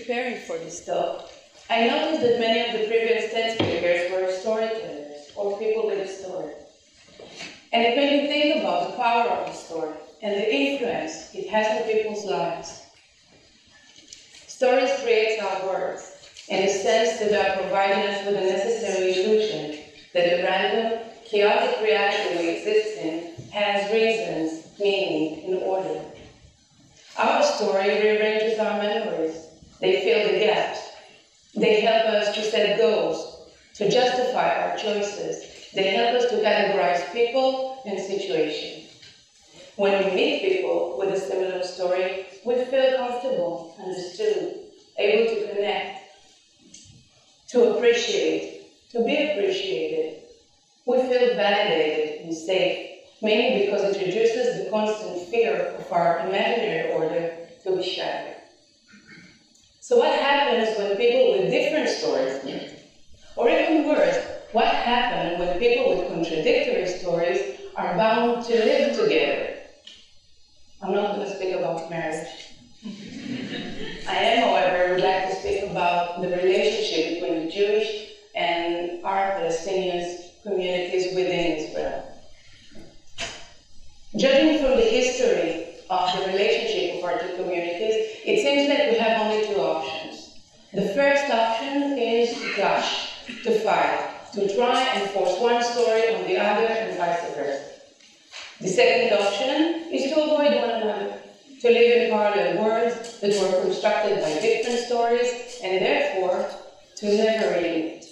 preparing for this talk, I noticed that many of the previous 10 speakers were storytellers, or people with a story. And it made me think about the power of the story and the influence it has on people's lives. Stories create our words, in the sense that they are providing us with a necessary illusion that the random, chaotic reality we exist in has reasons, meaning, and order. Our story rearranges our memories. They fill the gaps. They help us to set goals, to justify our choices. They help us to categorize people and situations. When we meet people with a similar story, we feel comfortable, understood, able to connect, to appreciate, to be appreciated. We feel validated and safe, mainly because it reduces the constant fear of our imaginary order to be shattered. So what happens when people with different stories meet? Or even worse, what happens when people with contradictory stories are bound to live together? I'm not going to speak about marriage. I am, however, would like to speak about the relationship between the Jewish and Arab Palestinian communities within Israel. Judging from the history of the relationship of our two communities, it seems like we have only two options. The first option is to clash, to fight, to try and force one story on the other and vice versa. The second option is to avoid one another, to live in parallel worlds that were constructed by different stories and therefore to never really meet.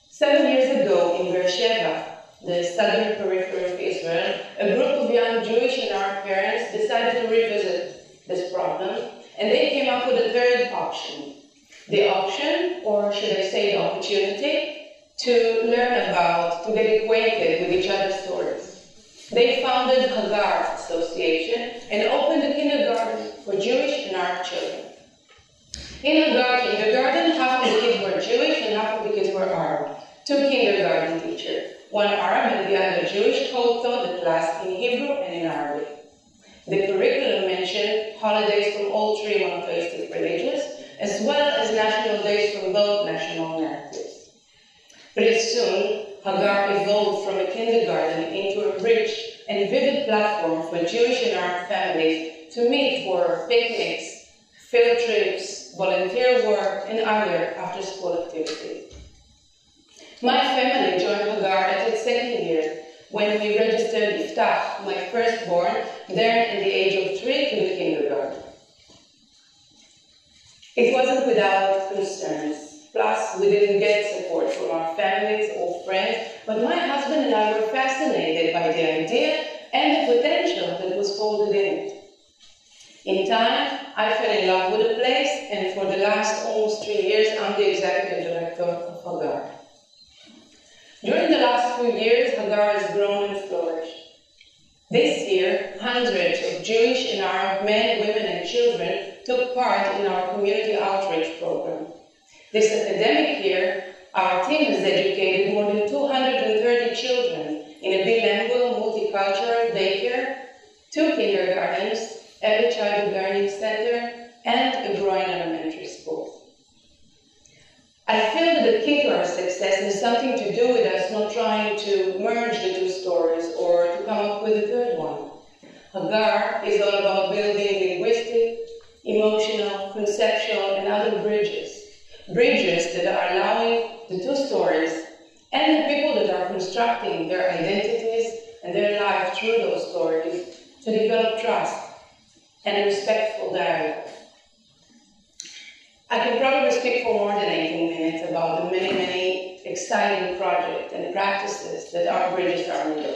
7 years ago in Beersheba, the southern periphery of Israel, a group of young Jewish and Arab parents decided to revisit this problem, and they came up with a third option. The option, or should I say the opportunity, to learn about, to get acquainted with each other's stories. They founded Hagar Association and opened a kindergarten for Jewish and Arab children. In Hagar kindergarten, half of the kids were Jewish and half of the kids were Arab. Two kindergarten teachers, one Arab and the other Jewish, taught the class in Hebrew and in Arabic. The curriculum mentioned holidays from all three monotheistic religions, as well as national days from both national narratives. Pretty soon, Hagar evolved from a kindergarten into a rich and vivid platform for Jewish and Arab families to meet for picnics, field trips, volunteer work, and other after-school activities. My family joined Hagar at its second year when we registered Iftach, my firstborn, there at the age of 3 to the kindergarten. It wasn't without concerns. Plus, we didn't get support from our families or friends, but my husband and I were fascinated by the idea and the potential that was folded in it. In time, I fell in love with the place, and for the last almost 3 years, I'm the executive director of Hagar. During the last few years, Hagar has grown and flourished. This year, hundreds of Jewish and Arab men, women, and children took part in our community outreach program. This academic year, our team has educated more than 230 children in a bilingual, multicultural daycare, 2 kindergartens, early childhood learning center, and a growing elementary school. I feel that the key to our success has something to do with us not trying to merge the two stories or to come up with a third one. Hagar is all about building linguistic, emotional, conceptual, and other bridges that are allowing the two stories and the people that are constructing their identities and their life through those stories to develop trust and respectful dialogue. I can probably speak for more than 18 minutes about the many, many exciting projects and practices that our bridges are under.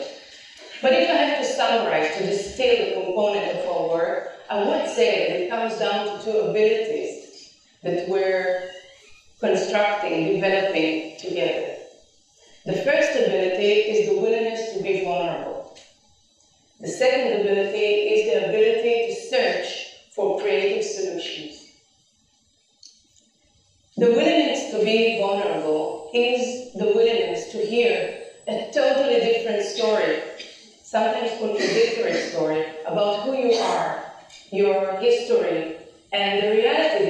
But if I have to summarize, to distill the component of our work, I would say that it comes down to 2 abilities that we're constructing, developing together. The first ability is the willingness to be vulnerable. The second ability is the ability to search for creative solutions. The willingness to be vulnerable is the willingness to hear a totally different story, sometimes contradictory story, about who you are, your history, and the reality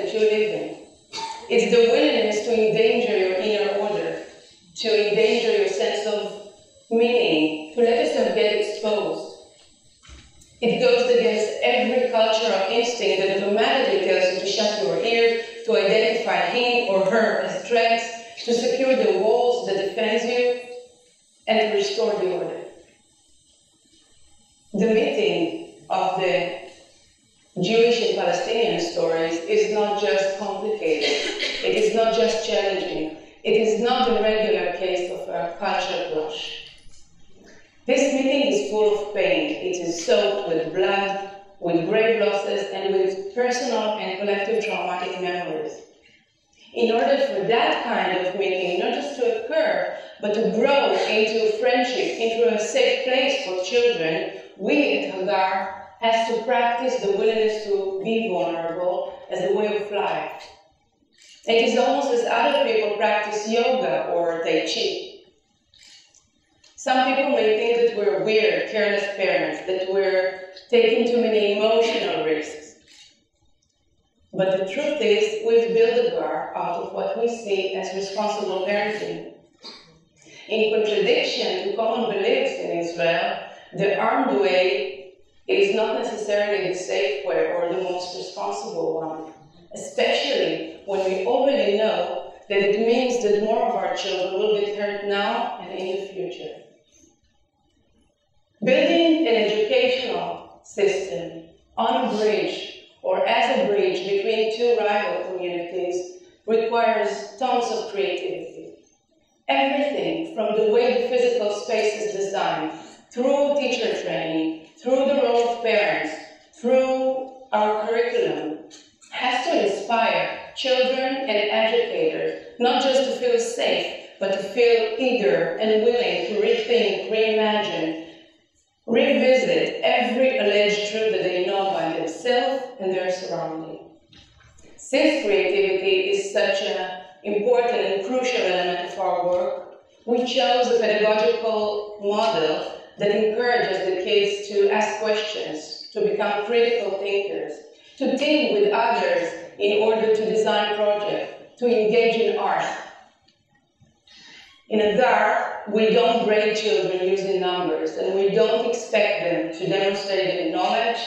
to secure the walls that defend you, and to restore the order. The meeting of the Jewish and Palestinian stories is not just complicated, it is not just challenging, it is not the regular case of a culture clash. This meeting is full of pain. It is soaked with blood, with grave losses, and with personal and collective traumatic memories. In order for that kind of meeting not just to occur, but to grow into friendship, into a safe place for children, we at Hagar has to practice the willingness to be vulnerable as a way of life. It is almost as other people practice yoga or Tai Chi. Some people may think that we're weird, careless parents, that we're taking too many emotional risks. But the truth is, we've built Hagar out of what we see as responsible parenting. In contradiction to common beliefs in Israel, the armed way is not necessarily the safe way or the most responsible one, especially when we already know that it means that more of our children will get hurt now and in the future. Building an educational system on a bridge or as a bridge between two rival communities requires tons of creativity. Everything from the way the physical space is designed, through teacher training, through the role of parents, through our curriculum, has to inspire children and educators not just to feel safe, but to feel eager and willing to rethink, reimagine, revisit every alleged truth that they know about themselves and their surrounding. Since creativity is such an important and crucial element of our work, we chose a pedagogical model that encourages the kids to ask questions, to become critical thinkers, to team with others in order to design projects, to engage in art. In Hagar, we don't grade children using numbers, and we don't expect them to demonstrate their knowledge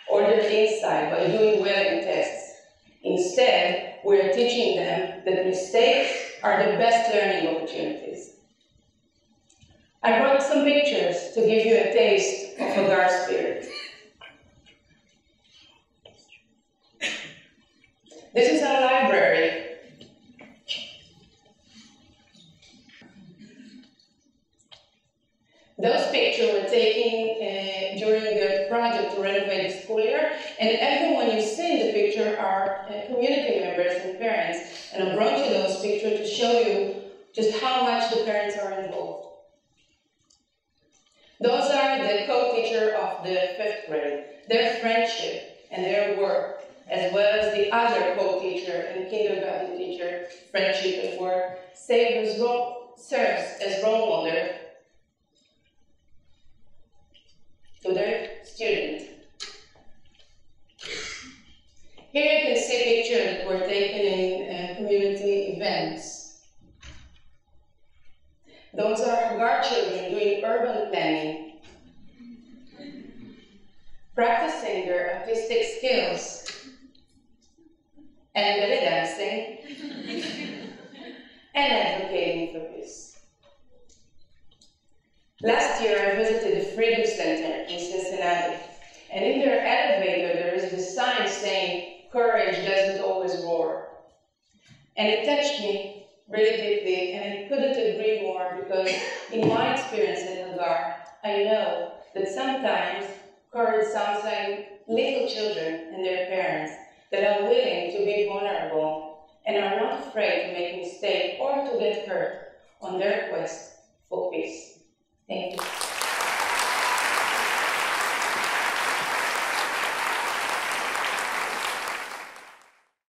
or their insight by doing well in tests. Instead, we're teaching them that mistakes are the best learning opportunities. I brought some pictures to give you a taste of Hagar's spirit. This is our library. Those pictures were taken during the project to renovate the school year, and everyone you see in the picture are community members and parents, and I brought you those pictures to show you just how much the parents are involved. Those are the co-teacher of the 5th grade, their friendship and their work, as well as the other co-teacher and kindergarten teacher, friendship and work, serves as role model to their students. Here you can see pictures that were taken in community events. Those are Hagar children doing urban planning, practicing their artistic skills, and belly dancing, and advocating for peace. Last year, I visited the Freedom Center in Cincinnati, and in their elevator, there is this sign saying, "Courage doesn't always roar." And it touched me really deeply, and I couldn't agree more, because in my experience in Hagar, I know that sometimes courage sounds like little children and their parents that are willing to be vulnerable and are not afraid to make mistakes or to get hurt on their quest for peace. Thank you.